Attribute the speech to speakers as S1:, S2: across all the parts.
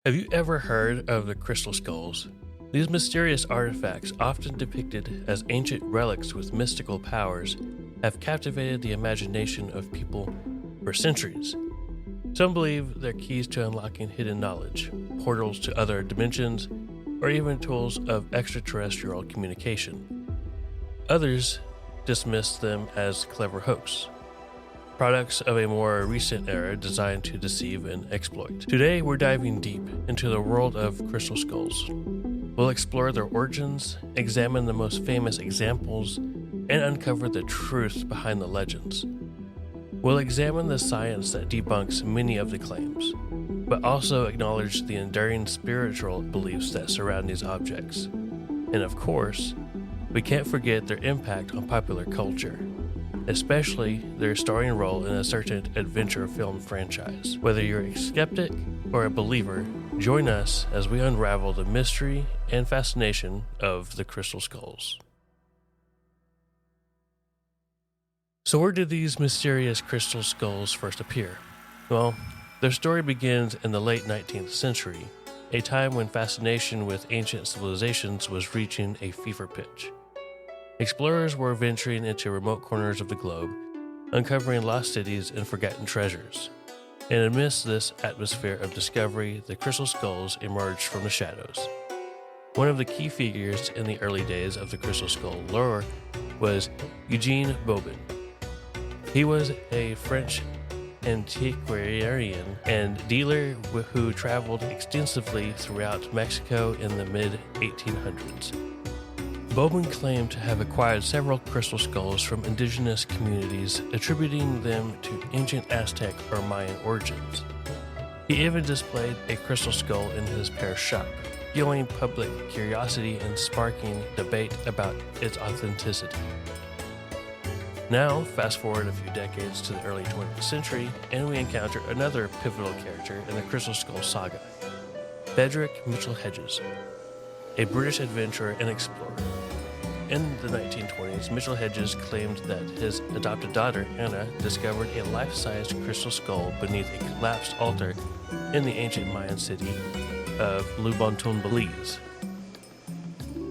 S1: Have you ever heard of the crystal skulls? These mysterious artifacts, often depicted as ancient relics with mystical powers, have captivated the imagination of people for centuries. Some believe they're keys to unlocking hidden knowledge, portals to other dimensions, or even tools of extraterrestrial communication. Others dismiss them as clever hoax, products of a more recent era designed to deceive and exploit. Today, we're diving deep into the world of crystal skulls. We'll explore their origins, examine the most famous examples, and uncover the truth behind the legends. We'll examine the science that debunks many of the claims, but also acknowledge the enduring spiritual beliefs that surround these objects. And of course, we can't forget their impact on popular culture, especially their starring role in a certain adventure film franchise. Whether you're a skeptic or a believer, join us as we unravel the mystery and fascination of the crystal skulls. So where did these mysterious crystal skulls first appear? Well, their story begins in the late 19th century, a time when fascination with ancient civilizations was reaching a fever pitch. Explorers were venturing into remote corners of the globe, uncovering lost cities and forgotten treasures. And amidst this atmosphere of discovery, the crystal skulls emerged from the shadows. One of the key figures in the early days of the crystal skull lore was Eugene Bobin. He was a French antiquarian and dealer who traveled extensively throughout Mexico in the mid-1800s. Bobin claimed to have acquired several crystal skulls from indigenous communities, attributing them to ancient Aztec or Mayan origins. He even displayed a crystal skull in his Paris shop, fueling public curiosity and sparking debate about its authenticity. Now, fast forward a few decades to the early 20th century, and we encounter another pivotal character in the crystal skull saga, Frederick Mitchell-Hedges, a British adventurer and explorer. In the 1920s, Mitchell-Hedges claimed that his adopted daughter, Anna, discovered a life-sized crystal skull beneath a collapsed altar in the ancient Mayan city of Lubonton, Belize.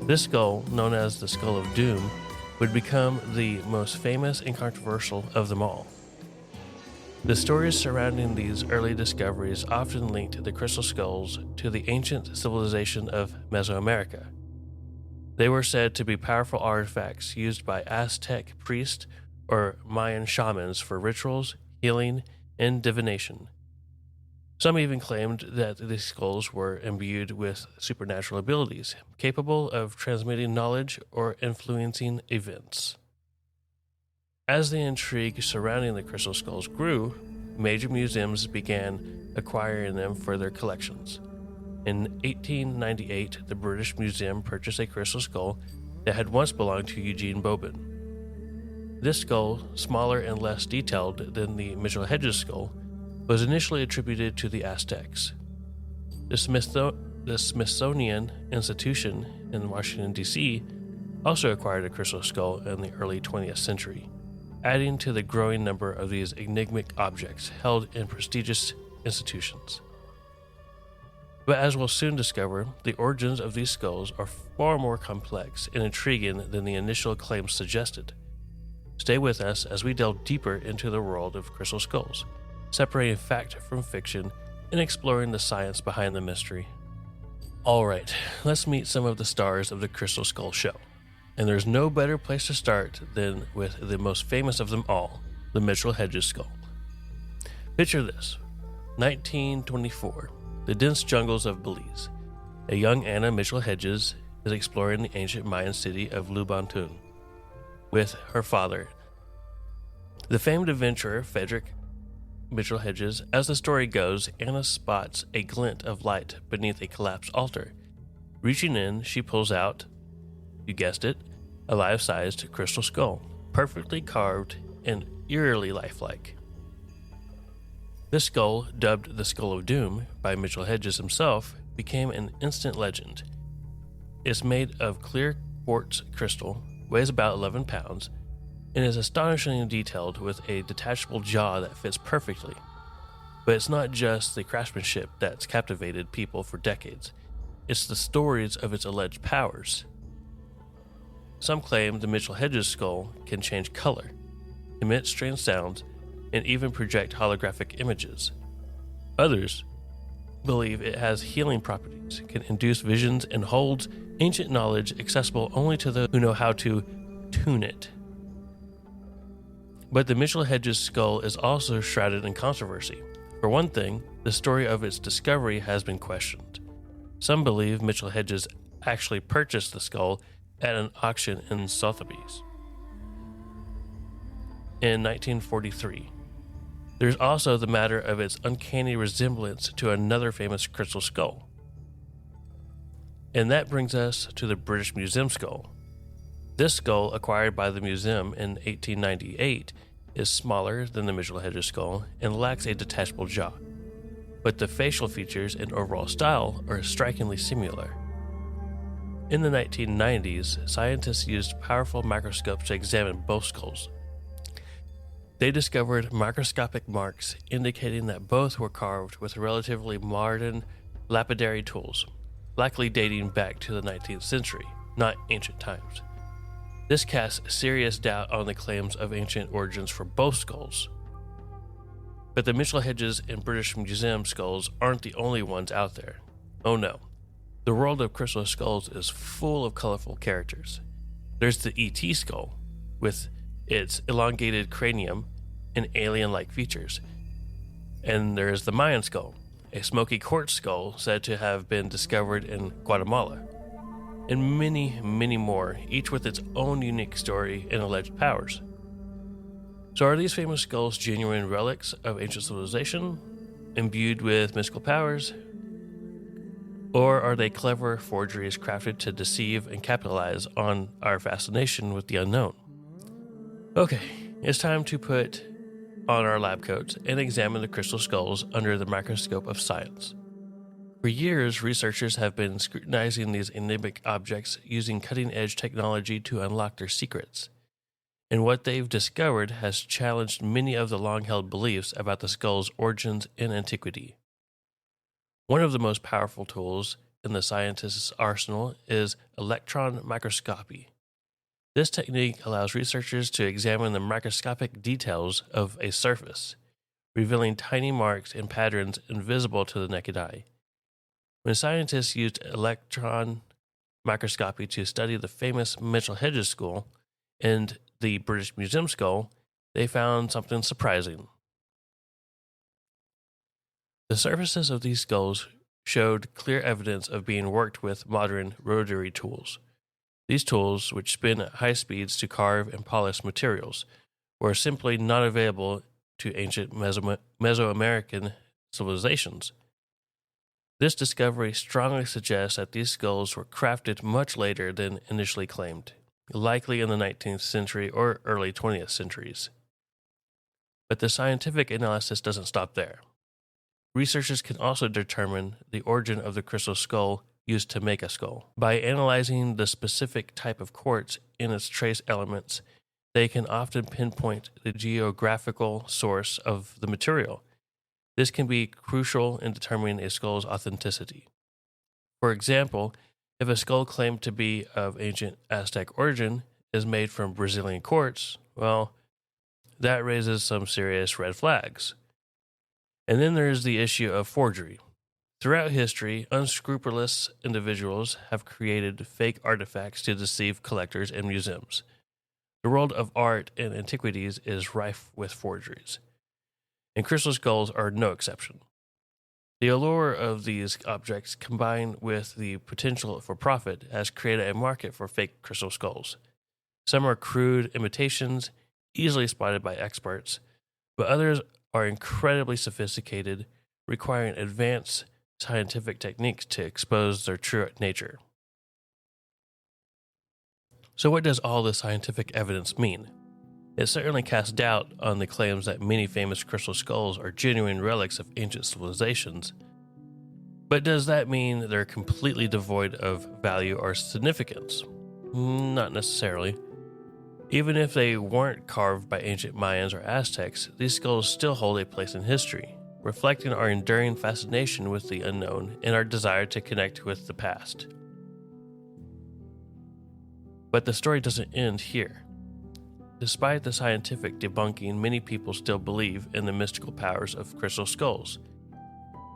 S1: This skull, known as the Skull of Doom, would become the most famous and controversial of them all. The stories surrounding these early discoveries often linked the crystal skulls to the ancient civilization of Mesoamerica. They were said to be powerful artifacts used by Aztec priests or Mayan shamans for rituals, healing, and divination. Some even claimed that these skulls were imbued with supernatural abilities, capable of transmitting knowledge or influencing events. As the intrigue surrounding the crystal skulls grew, major museums began acquiring them for their collections. In 1898, the British Museum purchased a crystal skull that had once belonged to Eugene Bobin. This skull, smaller and less detailed than the Mitchell-Hedges skull, was initially attributed to the Aztecs. The Smithsonian Institution in Washington, D.C. also acquired a crystal skull in the early 20th century, adding to the growing number of these enigmatic objects held in prestigious institutions. But as we'll soon discover, the origins of these skulls are far more complex and intriguing than the initial claims suggested. Stay with us as we delve deeper into the world of crystal skulls, separating fact from fiction and exploring the science behind the mystery. Alright, let's meet some of the stars of the Crystal Skull show. And there's no better place to start than with the most famous of them all, the Mitchell-Hedges skull. Picture this: 1924, the dense jungles of Belize. A young Anna Mitchell-Hedges is exploring the ancient Mayan city of Lubonton with her father, the famed adventurer Frederick Mitchell-Hedges. As the story goes, Anna spots a glint of light beneath a collapsed altar. Reaching in, she pulls out, you guessed it, a life-sized crystal skull, perfectly carved and eerily lifelike. This skull, dubbed the Skull of Doom by Mitchell-Hedges himself, became an instant legend. It's made of clear quartz crystal, weighs about 11 pounds, and is astonishingly detailed with a detachable jaw that fits perfectly. But it's not just the craftsmanship that's captivated people for decades, it's the stories of its alleged powers. Some claim the Mitchell-Hedges skull can change color, emit strange sounds, and even project holographic images. Others believe it has healing properties, can induce visions, and holds ancient knowledge accessible only to those who know how to tune it. But the Mitchell-Hedges skull is also shrouded in controversy. For one thing, the story of its discovery has been questioned. Some believe Mitchell-Hedges actually purchased the skull at an auction in Sotheby's in 1943. There's also the matter of its uncanny resemblance to another famous crystal skull. And that brings us to the British Museum skull. This skull, acquired by the museum in 1898, is smaller than the Mitchell-Hedges skull and lacks a detachable jaw. But the facial features and overall style are strikingly similar. In the 1990s, scientists used powerful microscopes to examine both skulls. They discovered microscopic marks indicating that both were carved with relatively modern lapidary tools, likely dating back to the 19th century, not ancient times. This casts serious doubt on the claims of ancient origins for both skulls. But the Mitchell-Hedges and British Museum skulls aren't the only ones out there. Oh no. The world of crystal skulls is full of colorful characters. There's the ET skull, with its elongated cranium and alien-like features. And there's the Mayan skull, a smoky quartz skull said to have been discovered in Guatemala. And many, many more, each with its own unique story and alleged powers. So are these famous skulls genuine relics of ancient civilization, imbued with mystical powers? Or are they clever forgeries crafted to deceive and capitalize on our fascination with the unknown? Okay, it's time to put on our lab coats and examine the crystal skulls under the microscope of science. For years, researchers have been scrutinizing these enigmatic objects using cutting-edge technology to unlock their secrets. And what they've discovered has challenged many of the long-held beliefs about the skull's origins in antiquity. One of the most powerful tools in the scientist's arsenal is electron microscopy. This technique allows researchers to examine the microscopic details of a surface, revealing tiny marks and patterns invisible to the naked eye. When scientists used electron microscopy to study the famous Mitchell-Hedges skull and the British Museum skull, they found something surprising. The surfaces of these skulls showed clear evidence of being worked with modern rotary tools. These tools, which spin at high speeds to carve and polish materials, were simply not available to ancient Mesoamerican civilizations. This discovery strongly suggests that these skulls were crafted much later than initially claimed, likely in the 19th century or early 20th centuries. But the scientific analysis doesn't stop there. Researchers can also determine the origin of the crystal skull used to make a skull. By analyzing the specific type of quartz in its trace elements, they can often pinpoint the geographical source of the material. This can be crucial in determining a skull's authenticity. For example, if a skull claimed to be of ancient Aztec origin is made from Brazilian quartz, well, that raises some serious red flags. And then there's the issue of forgery. Throughout history, unscrupulous individuals have created fake artifacts to deceive collectors and museums. The world of art and antiquities is rife with forgeries, and crystal skulls are no exception. The allure of these objects, combined with the potential for profit, has created a market for fake crystal skulls. Some are crude imitations, easily spotted by experts, but others are incredibly sophisticated, requiring advanced scientific techniques to expose their true nature. So what does all this scientific evidence mean? It certainly casts doubt on the claims that many famous crystal skulls are genuine relics of ancient civilizations. But does that mean they're completely devoid of value or significance? Not necessarily. Even if they weren't carved by ancient Mayans or Aztecs, these skulls still hold a place in history. reflecting our enduring fascination with the unknown and our desire to connect with the past. But the story doesn't end here. Despite the scientific debunking, many people still believe in the mystical powers of crystal skulls.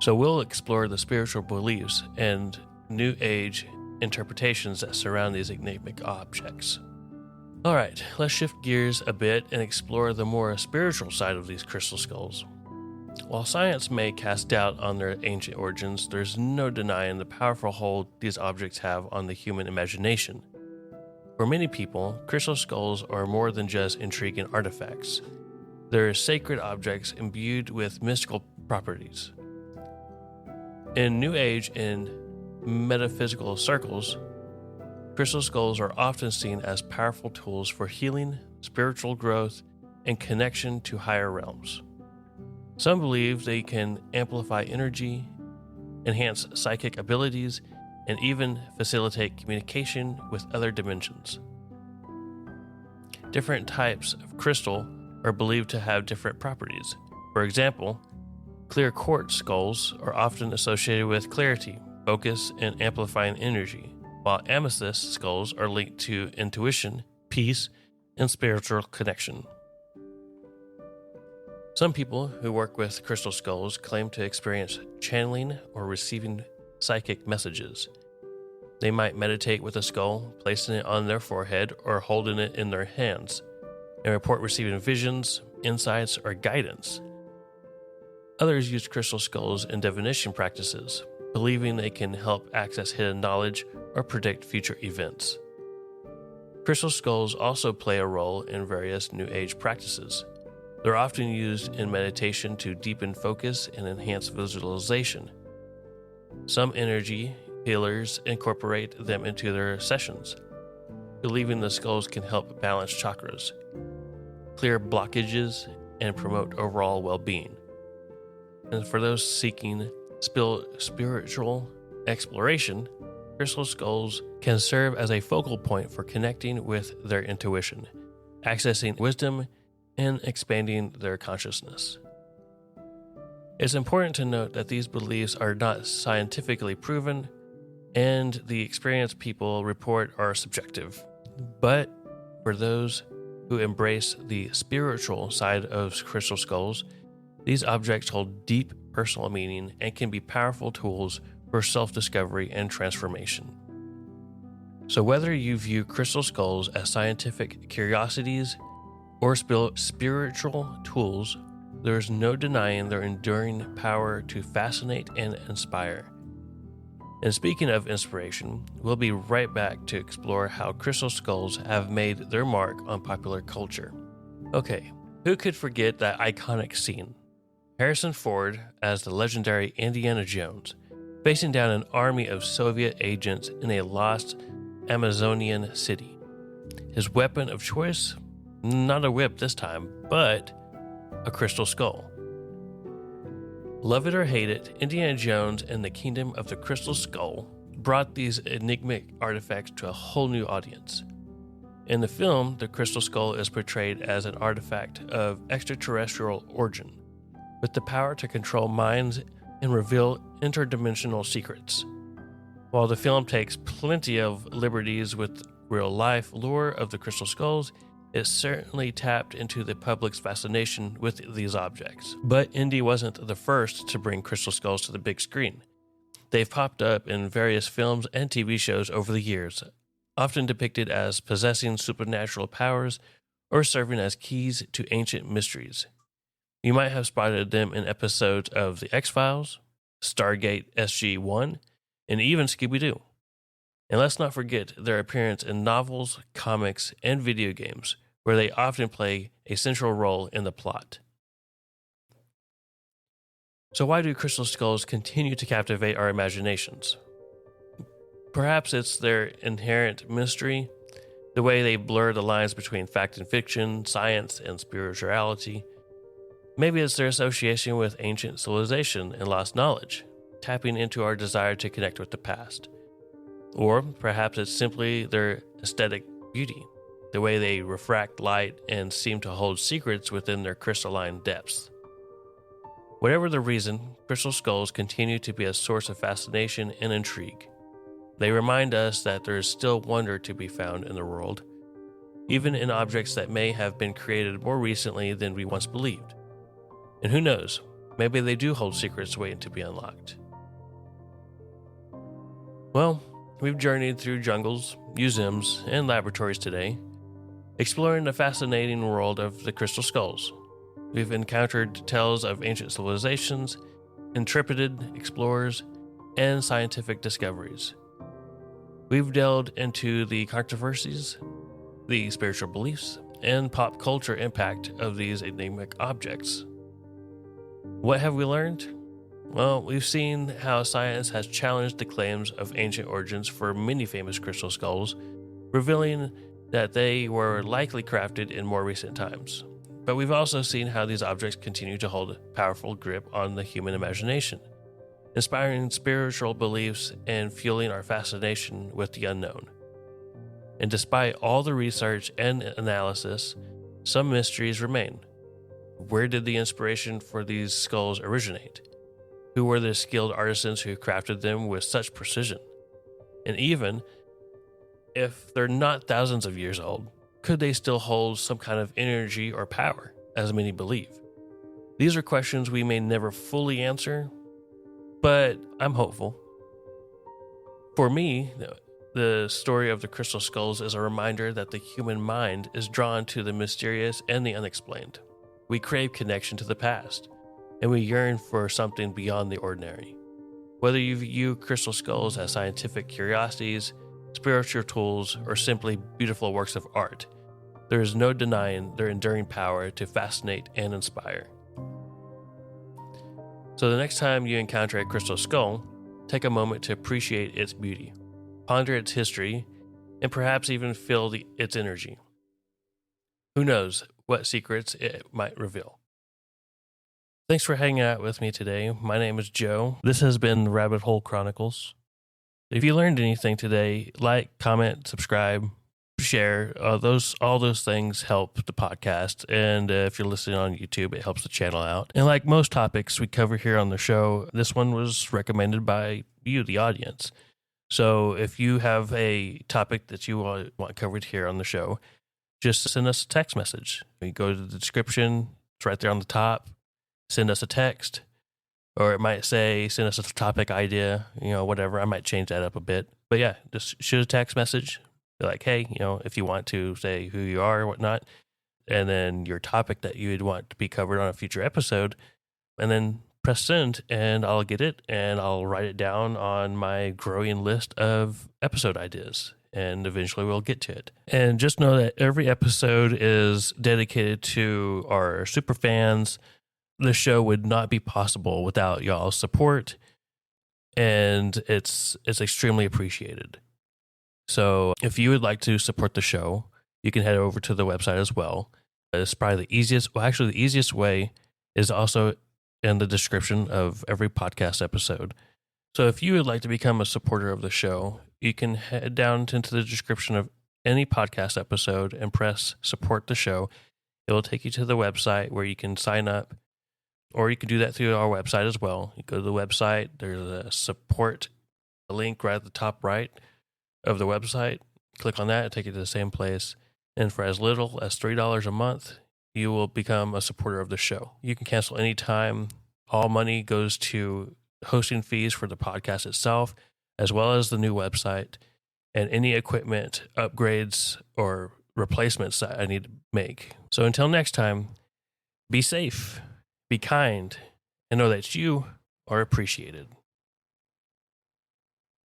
S1: So we'll explore the spiritual beliefs and New Age interpretations that surround these enigmatic objects. Alright, let's shift gears a bit and explore the more spiritual side of these crystal skulls. While science may cast doubt on their ancient origins, there's no denying the powerful hold these objects have on the human imagination. For many people, crystal skulls are more than just intriguing artifacts. They're sacred objects imbued with mystical properties. In New Age and metaphysical circles, crystal skulls are often seen as powerful tools for healing, spiritual growth, and connection to higher realms. Some believe they can amplify energy, enhance psychic abilities, and even facilitate communication with other dimensions. Different types of crystal are believed to have different properties. For example, clear quartz skulls are often associated with clarity, focus, and amplifying energy, while amethyst skulls are linked to intuition, peace, and spiritual connection. Some people who work with crystal skulls claim to experience channeling or receiving psychic messages. They might meditate with a skull, placing it on their forehead or holding it in their hands, and report receiving visions, insights, or guidance. Others use crystal skulls in divination practices, believing they can help access hidden knowledge or predict future events. Crystal skulls also play a role in various New Age practices. They're often used in meditation to deepen focus and enhance visualization. Some energy healers incorporate them into their sessions, believing the skulls can help balance chakras, clear blockages, and promote overall well-being. And for those seeking spiritual exploration, crystal skulls can serve as a focal point for connecting with their intuition, accessing wisdom, and expanding their consciousness. It's important to note that these beliefs are not scientifically proven, and the experience people report are subjective. But for those who embrace the spiritual side of crystal skulls, these objects hold deep personal meaning and can be powerful tools for self-discovery and transformation. So whether you view crystal skulls as scientific curiosities or spiritual tools, there is no denying their enduring power to fascinate and inspire. And speaking of inspiration, we'll be right back to explore how crystal skulls have made their mark on popular culture. Okay, who could forget that iconic scene? Harrison Ford as the legendary Indiana Jones, facing down an army of Soviet agents in a lost Amazonian city. His weapon of choice? Not a whip this time, but a crystal skull. Love it or hate it, Indiana Jones and the Kingdom of the Crystal Skull brought these enigmatic artifacts to a whole new audience. In the film, the crystal skull is portrayed as an artifact of extraterrestrial origin, with the power to control minds and reveal interdimensional secrets. While the film takes plenty of liberties with real-life lore of the crystal skulls, it certainly tapped into the public's fascination with these objects. But Indy wasn't the first to bring crystal skulls to the big screen. They've popped up in various films and TV shows over the years, often depicted as possessing supernatural powers or serving as keys to ancient mysteries. You might have spotted them in episodes of The X-Files, Stargate SG-1, and even Scooby-Doo. And let's not forget their appearance in novels, comics, and video games, where they often play a central role in the plot. So why do crystal skulls continue to captivate our imaginations? Perhaps it's their inherent mystery, the way they blur the lines between fact and fiction, science and spirituality. Maybe it's their association with ancient civilization and lost knowledge, tapping into our desire to connect with the past. Or perhaps it's simply their aesthetic beauty, the way they refract light and seem to hold secrets within their crystalline depths. Whatever the reason, crystal skulls continue to be a source of fascination and intrigue. They remind us that there is still wonder to be found in the world, even in objects that may have been created more recently than we once believed. And who knows, maybe they do hold secrets waiting to be unlocked. Well, we've journeyed through jungles, museums, and laboratories today, exploring the fascinating world of the crystal skulls. We've encountered tales of ancient civilizations, intrepid explorers, and scientific discoveries. We've delved into the controversies, the spiritual beliefs, and pop culture impact of these enigmatic objects. What have we learned? Well, we've seen how science has challenged the claims of ancient origins for many famous crystal skulls, revealing that they were likely crafted in more recent times. But we've also seen how these objects continue to hold a powerful grip on the human imagination, inspiring spiritual beliefs and fueling our fascination with the unknown. And despite all the research and analysis, some mysteries remain. Where did the inspiration for these skulls originate? Who were the skilled artisans who crafted them with such precision? And even if they're not thousands of years old, could they still hold some kind of energy or power, as many believe? These are questions we may never fully answer, but I'm hopeful. For me, the story of the crystal skulls is a reminder that the human mind is drawn to the mysterious and the unexplained. We crave connection to the past, and we yearn for something beyond the ordinary. Whether you view crystal skulls as scientific curiosities, spiritual tools, or simply beautiful works of art, there is no denying their enduring power to fascinate and inspire. So the next time you encounter a crystal skull, take a moment to appreciate its beauty, ponder its history, and perhaps even feel its energy. Who knows what secrets it might reveal. Thanks for hanging out with me today. My name is Joe. This has been Rabbit Hole Chronicles. If you learned anything today, like, comment, subscribe, share. All those things help the podcast. And if you're listening on YouTube, it helps the channel out. And like most topics we cover here on the show, this one was recommended by you, the audience. So if you have a topic that you want covered here on the show, just send us a text message. You go to the description, it's right there on the top. Send us a text, or it might say, send us a topic idea, whatever. I might change that up a bit. But yeah, just shoot a text message. Be like, hey, if you want to say who you are or whatnot, and then your topic that you would want to be covered on a future episode, and then press send, and I'll get it, and I'll write it down on my growing list of episode ideas, and eventually we'll get to it. And just know that every episode is dedicated to our super fans. The show would not be possible without y'all's support, and it's extremely appreciated. So if you would like to support the show, you can head over to the website as well. It's probably the easiest. Well, actually, the easiest way is also in the description of every podcast episode. So if you would like to become a supporter of the show, you can head down into the description of any podcast episode and press support the show. It will take you to the website where you can sign up. Or you can do that through our website as well. You go to the website, there's a support link right at the top right of the website. Click on that, it'll take you to the same place. And for as little as $3 a month, you will become a supporter of the show. You can cancel anytime. All money goes to hosting fees for the podcast itself, as well as the new website and any equipment upgrades or replacements that I need to make. So until next time, be safe. Be kind, and know that you are appreciated.